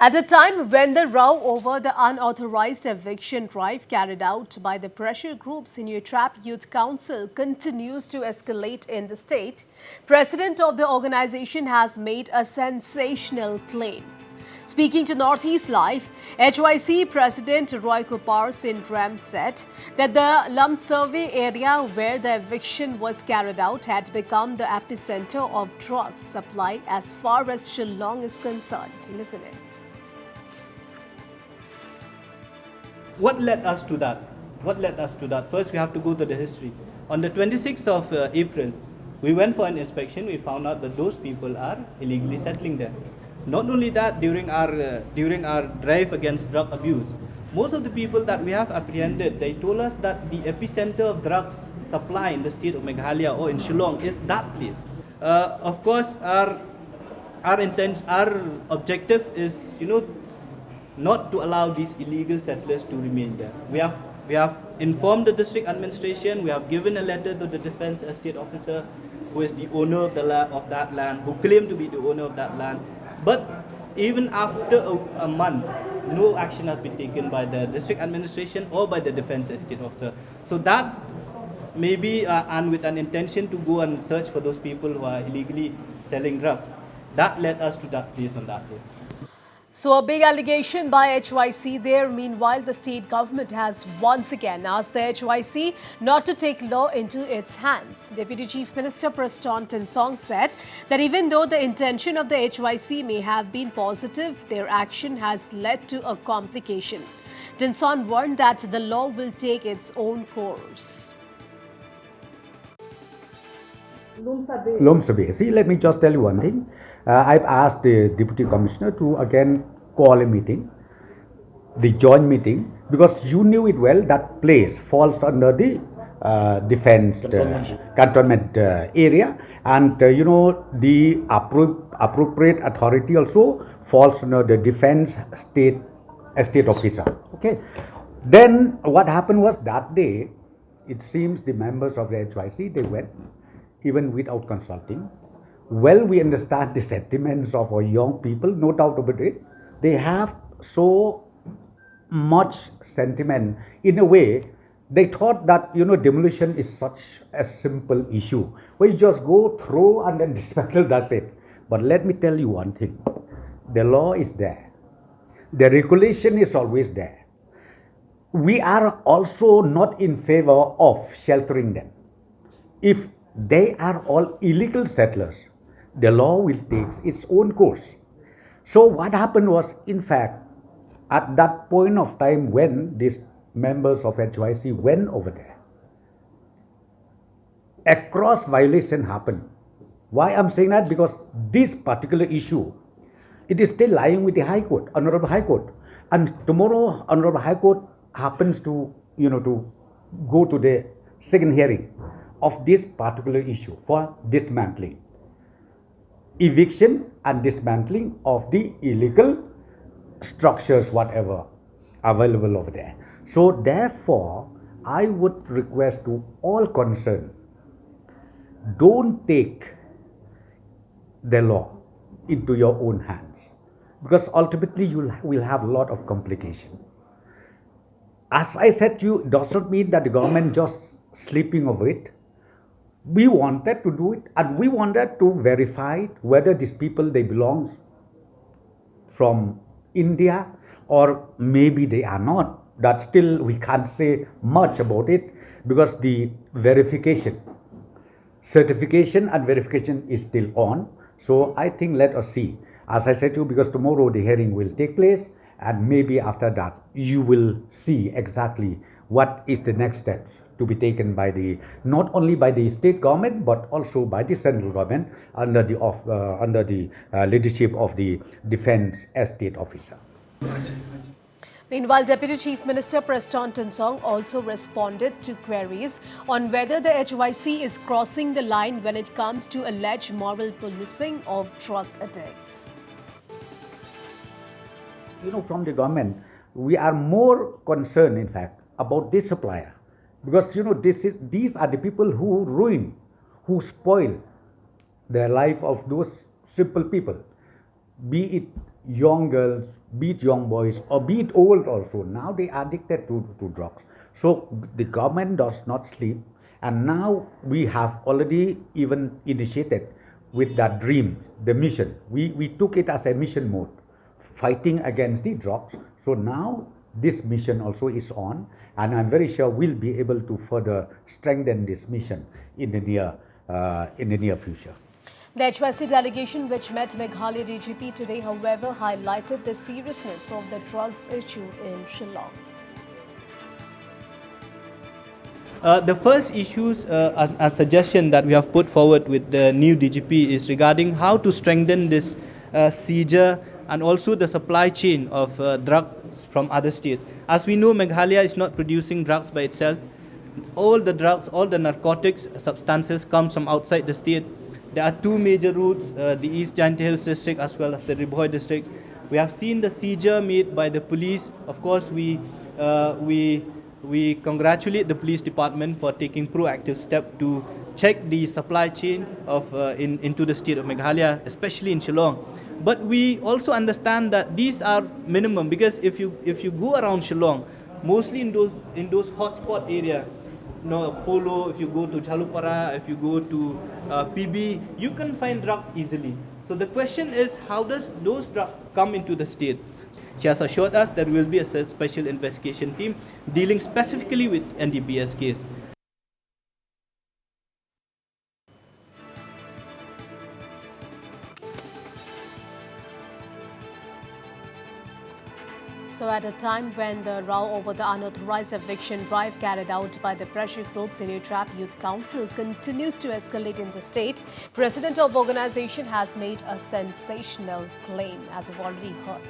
At a time when the row over the unauthorized eviction drive carried out by the pressure group Hynniewtrp Youth Council continues to escalate in the state, President of the organization has made a sensational claim. Speaking to Northeast Live HYC President Roykupar Synrem said that the Lum Survey area where the eviction was carried out had become the epicenter of drugs supply as far as Shillong is concerned. Listen in. What led us to that? First, we have to go to the history. On the 26th of April, we went for an inspection. We found out that those people are illegally settling there. Not only that, during our drive against drug abuse, most of the people that we have apprehended, they told us that the epicenter of drugs supply in the state of Meghalaya or in Shillong is that place. Of course, our objective is, not to allow these illegal settlers to remain there. We have informed the district administration. We have given a letter to the defense estate officer, who is the owner of that land, who claimed to be the owner of that land. But even after a month, no action has been taken by the district administration or by the defense estate officer. So that maybe, and with an intention to go and search for those people who are illegally selling drugs, that led us to that place on that road. So a big allegation by HYC there. Meanwhile, the state government has once again asked the HYC not to take law into its hands. Deputy Chief Minister Preston Tinsong said that even though the intention of the HYC may have been positive, their action has led to a complication. Tinsong warned that the law will take its own course. Lum Survey. See, let me just tell you one thing. I've asked the Deputy Commissioner to again call a meeting, the joint meeting, because you knew it well that place falls under the defense cantonment area, and the appropriate authority also falls under the defense estate officer. Okay. Then what happened was that day, it seems the members of the HYC, they went even without consulting. Well, we understand the sentiments of our young people, no doubt about it. They have so much sentiment. In a way, they thought that, demolition is such a simple issue. We just go through and then dismantle, that's it. But let me tell you one thing. The law is there. The regulation is always there. We are also not in favor of sheltering them. If they are all illegal settlers, the law will take its own course. So what happened was, in fact, at that point of time when these members of HYC went over there, a cross violation happened. Why I'm saying that? Because this particular issue, it is still lying with the High Court, Honorable High Court. And tomorrow, Honorable High Court happens to, to go to the second hearing of this particular issue for dismantling, eviction and dismantling of the illegal structures, whatever available over there. So therefore, I would request to all concerned, don't take the law into your own hands, because ultimately you will have a lot of complication. As I said to you, it does not mean that the government just sleeping over it. We wanted to do it, and we wanted to verify whether these people, they belong from India or maybe they are not. That still we can't say much about it, because the certification and verification is still on. So I think let us see. As I said to you, because tomorrow the hearing will take place, and maybe after that you will see exactly what is the next steps to be taken by not only by the state government but also by the central government under the leadership of the defense estate officer. Meanwhile, Deputy Chief Minister Preston Tinsong also responded to queries on whether the HYC is crossing the line when it comes to alleged moral policing of drug addicts. From the government, we are more concerned, in fact, about this supplier. Because, these are the people who ruin, who spoil the life of those simple people, be it young girls, be it young boys or be it old also, now they are addicted to drugs. So the government does not sleep, and now we have already even initiated with that dream, the mission. We took it as a mission mode, fighting against the drugs. So now this mission also is on, and I'm very sure we'll be able to further strengthen this mission in the near future. The HYC delegation, which met Meghalaya DGP today, however, highlighted the seriousness of the drugs issue in Shillong. The first issues, a suggestion that we have put forward with the new DGP is regarding how to strengthen this seizure and also the supply chain of drugs from other states. As we know, Meghalaya is not producing drugs by itself. All the drugs, all the narcotics substances comes from outside the state. There are two major routes, the East Giant Hills district as well as the Riboy district. We have seen the seizure made by the police. Of course, we congratulate the police department for taking proactive step to check the supply chain of into the state of Meghalaya, especially in Shillong. But we also understand that these are minimum, because if you go around Shillong, mostly in those hotspot area, Polo, if you go to Chalupara, if you go to PB, you can find drugs easily. So the question is, how does those drugs come into the state? She has assured us that there will be a special investigation team dealing specifically with NDPS case. So at a time when the row over the unauthorized eviction drive carried out by the pressure group Hynniewtrp Youth Council continues to escalate in the state, President of the organization has made a sensational claim, as we've already heard.